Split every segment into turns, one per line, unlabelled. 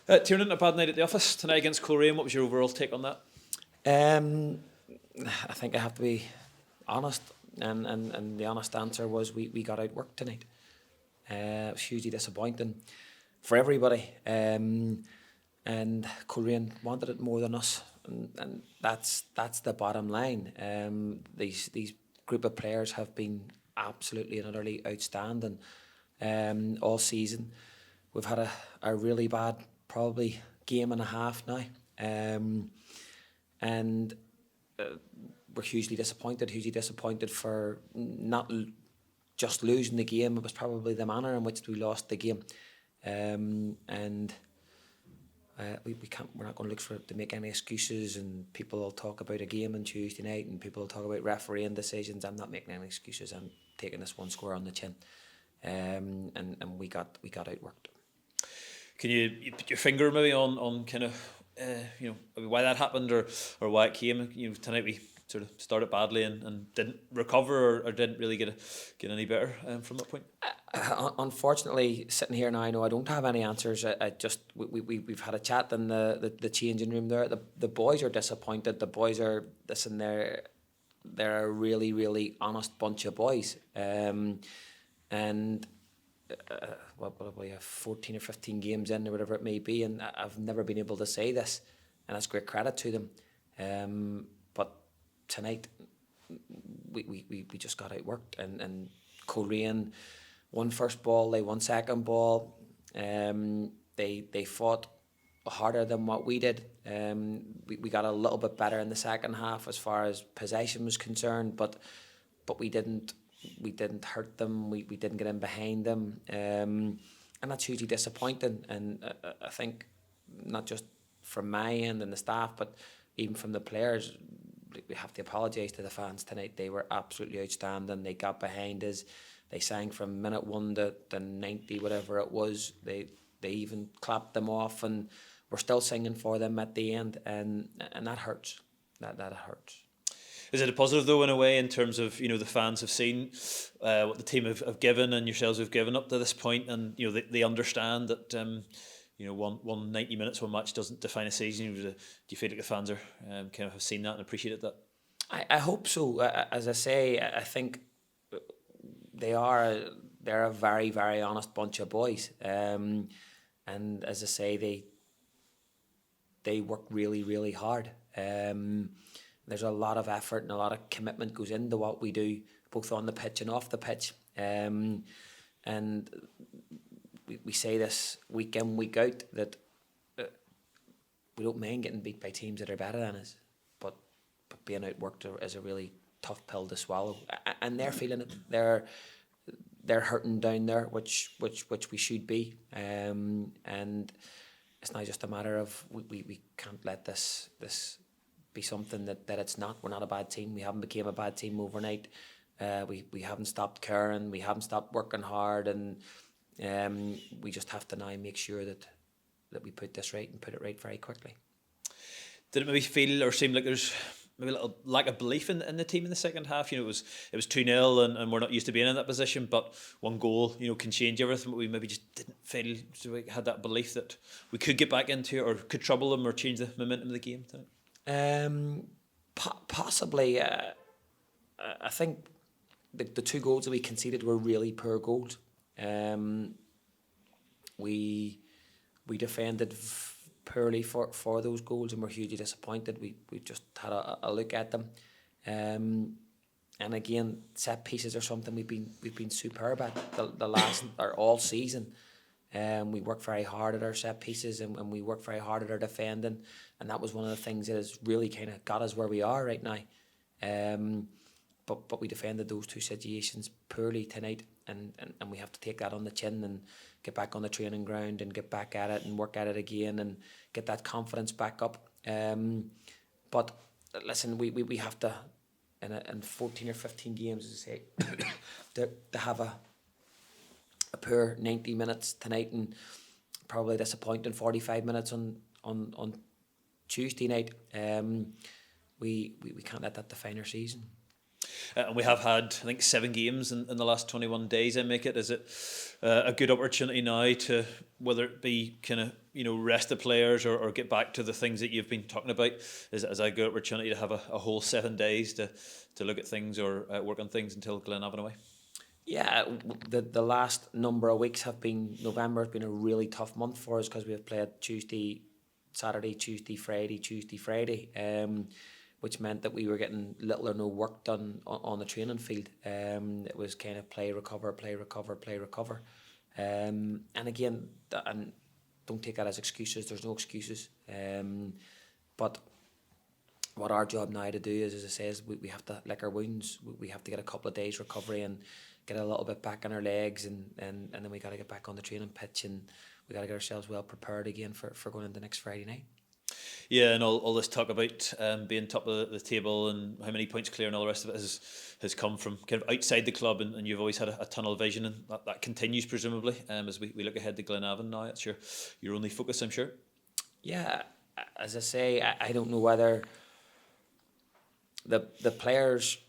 Tiernan, a bad night at the office tonight against Coleraine. What was your overall take on that?
Um, I think I have to be honest, and the honest answer was we got outworked tonight. It was hugely disappointing for everybody, and Coleraine wanted it more than us, and that's the bottom line. These group of players have been absolutely and utterly outstanding all season. We've had a really bad, probably game and a half now, and we're hugely disappointed for not just losing the game. It was probably the manner in which we lost the game, and we can't. We're not going to look to make any excuses. And people will talk about a game on Tuesday night, and people will talk about refereeing decisions. I'm not making any excuses. I'm taking this one square on the chin, and we got outworked.
Can you put your finger maybe on kind of why that happened or why it came? Tonight we sort of started badly and didn't recover or didn't really get any better from that point.
Unfortunately, sitting here now, I know I don't have any answers. I just we've had a chat in the changing room there. The boys are disappointed. The boys are they're a really, really honest bunch of boys, and what we have 14 or 15 games in or whatever it may be, and I've never been able to say this, and that's great credit to them. But tonight we just got outworked, and Coleraine won first ball, they won second ball. They fought harder than what we did. We got a little bit better in the second half as far as possession was concerned, but we didn't hurt them. We didn't get in behind them, and that's hugely disappointing. And I think not just from my end and the staff, but even from the players, we have to apologise to the fans tonight. They were absolutely outstanding. They got behind us. They sang from minute 1 to 90, whatever it was. They even clapped them off, and we're still singing for them at the end, and that hurts. That hurts.
Is it a positive though in a way in terms of the fans have seen what the team have given and yourselves have given up to this point, and they understand that one 90 minutes, one match doesn't define a season. Do you feel like the fans are kind of have seen that and appreciated that?
I hope so. As I say, I think they're a very, very honest bunch of boys, and as I say, they work really, really hard. There's a lot of effort and a lot of commitment goes into what we do, both on the pitch and off the pitch. And we say this week in, week out, that we don't mind getting beat by teams that are better than us, but being outworked is a really tough pill to swallow. And they're feeling it. They're hurting down there, which we should be. And it's not just a matter of we can't let this be something that it's not. We're not a bad team. We haven't become a bad team overnight. We haven't stopped caring. We haven't stopped working hard, and we just have to now make sure that we put this right and put it right very quickly.
Did it maybe feel or seem like there's maybe a little lack of belief in the team in the second half? It was 2-0 and we're not used to being in that position, but one goal can change everything. But we maybe just didn't feel we had that belief that we could get back into it or could trouble them or change the momentum of the game tonight.
Possibly. I think the 2 goals that we conceded were really poor goals. We defended poorly for those goals and we're hugely disappointed. We just had a look at them, and again, set pieces are something we've been superb at the last or all season. We work very hard at our set pieces and we work very hard at our defending, and that was one of the things that has really kind of got us where we are right now. But we defended those 2 situations poorly tonight, and we have to take that on the chin and get back on the training ground and get back at it and work at it again and get that confidence back up. But listen, we have to in 14 or 15 games, as I say, to have a poor 90 minutes tonight and probably disappointing 45 minutes on Tuesday night. We can't let that define our season.
And we have had, I think, 7 games in the last 21 days. I make it. Is it a good opportunity now to, whether it be kind of, rest the players or get back to the things that you've been talking about? Is a good opportunity to have a whole 7 days to look at things or work on things until Glenavon away?
Yeah, the last number of weeks have been, November has been a really tough month for us because we have played Saturday, Tuesday, Friday, which meant that we were getting little or no work done on the training field. It was kind of play, recover. And again, and don't take that as excuses, there's no excuses. But what our job now to do is, as I say, is we have to lick our wounds. We have to get a couple of days recovery and get a little bit back on our legs, and then we got to get back on the training pitch, and we got to get ourselves well prepared again for going into next Friday night.
Yeah, and all this talk about being top of the table and how many points clear and all the rest of it has come from kind of outside the club, and you've always had a tunnel vision, and that continues presumably as we look ahead to Glenavon now. It's your only focus, I'm sure.
Yeah, as I say, I don't know whether the players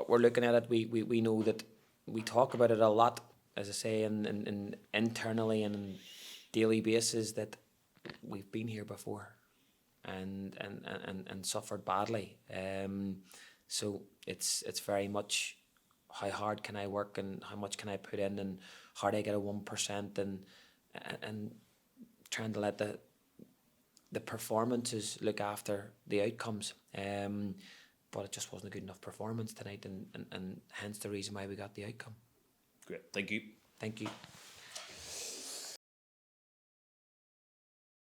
we're looking at it. We know that we talk about it a lot, as I say, in internally and on daily basis, that we've been here before and suffered badly. So it's very much how hard can I work and how much can I put in and how do I get a 1% and trying to let the performances look after the outcomes. But it just wasn't a good enough performance tonight, and hence the reason why we got the outcome.
Great, thank you.
Thank you.